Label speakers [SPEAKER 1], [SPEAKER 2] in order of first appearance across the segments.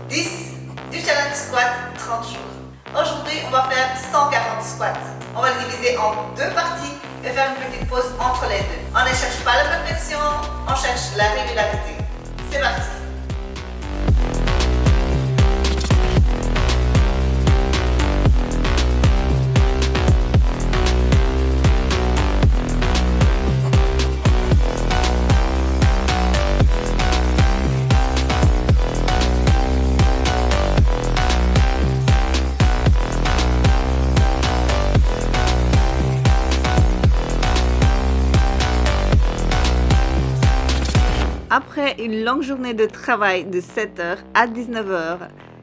[SPEAKER 1] 10 du challenge squat 30 jours. Aujourd'hui, on va faire 140 squats. On va le diviser en deux parties et faire une petite pause entre les deux. On ne cherche pas la perfection, on cherche la régularité. C'est parti. Après une longue journée de travail de 7h à 19h,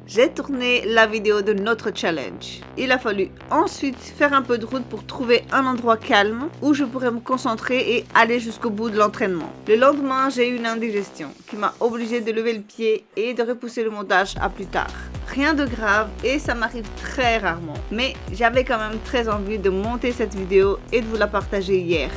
[SPEAKER 1] j'ai tourné la vidéo de notre challenge. Il a fallu ensuite faire un peu de route pour trouver un endroit calme où je pourrais me concentrer et aller jusqu'au bout de l'entraînement. Le lendemain, j'ai eu une indigestion qui m'a obligée de lever le pied et de repousser le montage à plus tard. Rien de grave et ça m'arrive très rarement. Mais j'avais quand même très envie de monter cette vidéo et de vous la partager hier.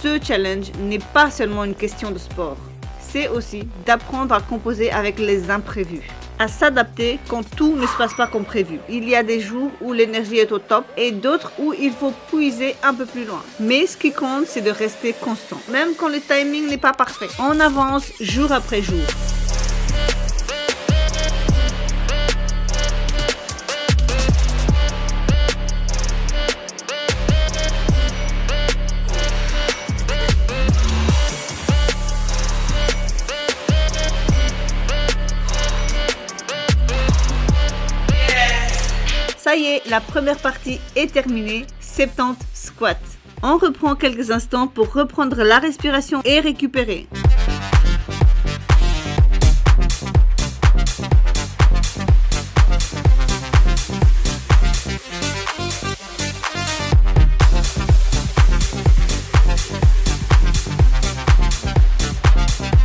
[SPEAKER 1] Ce challenge n'est pas seulement une question de sport, c'est aussi d'apprendre à composer avec les imprévus, à s'adapter quand tout ne se passe pas comme prévu. Il y a des jours où l'énergie est au top et d'autres où il faut puiser un peu plus loin. Mais ce qui compte, c'est de rester constant, même quand le timing n'est pas parfait. On avance jour après jour. Ça y est, la première partie est terminée, 70 squats. On reprend quelques instants pour reprendre la respiration et récupérer.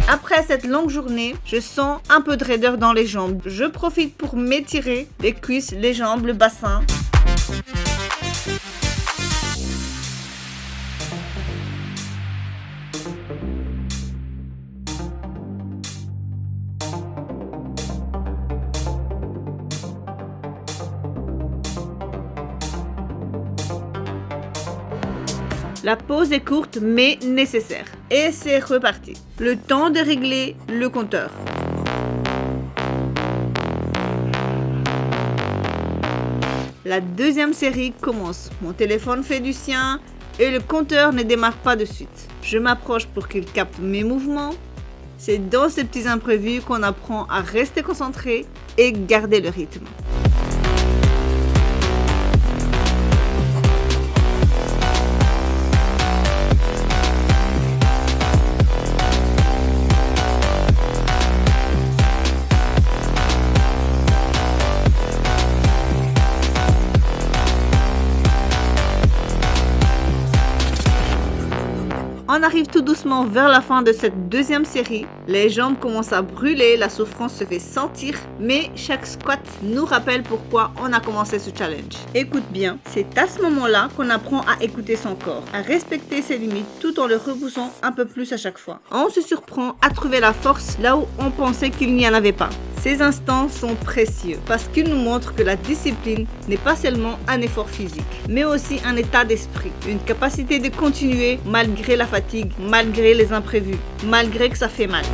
[SPEAKER 1] Après cette longue journée, je sens un peu de raideur dans les jambes. Je profite pour m'étirer les cuisses, les jambes, le bassin. La pause est courte mais nécessaire. Et c'est reparti. Le temps de régler le compteur. La deuxième série commence. Mon téléphone fait du sien et le compteur ne démarre pas de suite. Je m'approche pour qu'il capte mes mouvements. C'est dans ces petits imprévus qu'on apprend à rester concentré et garder le rythme. On arrive tout doucement vers la fin de cette deuxième série. Les jambes commencent à brûler, la souffrance se fait sentir, mais chaque squat nous rappelle pourquoi on a commencé ce challenge. Écoute bien, c'est à ce moment-là qu'on apprend à écouter son corps, à respecter ses limites tout en le repoussant un peu plus à chaque fois. On se surprend à trouver la force là où on pensait qu'il n'y en avait pas. Ces instants sont précieux parce qu'ils nous montrent que la discipline n'est pas seulement un effort physique, mais aussi un état d'esprit, une capacité de continuer malgré la fatigue, malgré les imprévus, malgré que ça fait mal.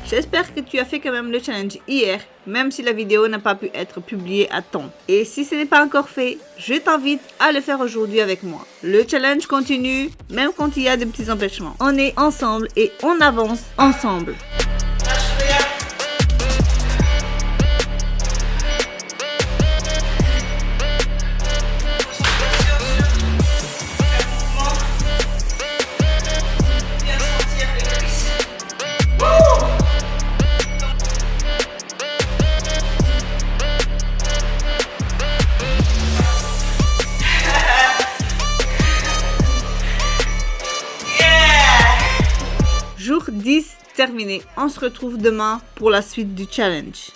[SPEAKER 1] J'espère que tu as fait quand même le challenge hier, même si la vidéo n'a pas pu être publiée à temps. Et si ce n'est pas encore fait, je t'invite à le faire aujourd'hui avec moi. Le challenge continue, même quand il y a des petits empêchements. On est ensemble et on avance ensemble. Tour 10 terminé. On se retrouve demain pour la suite du challenge.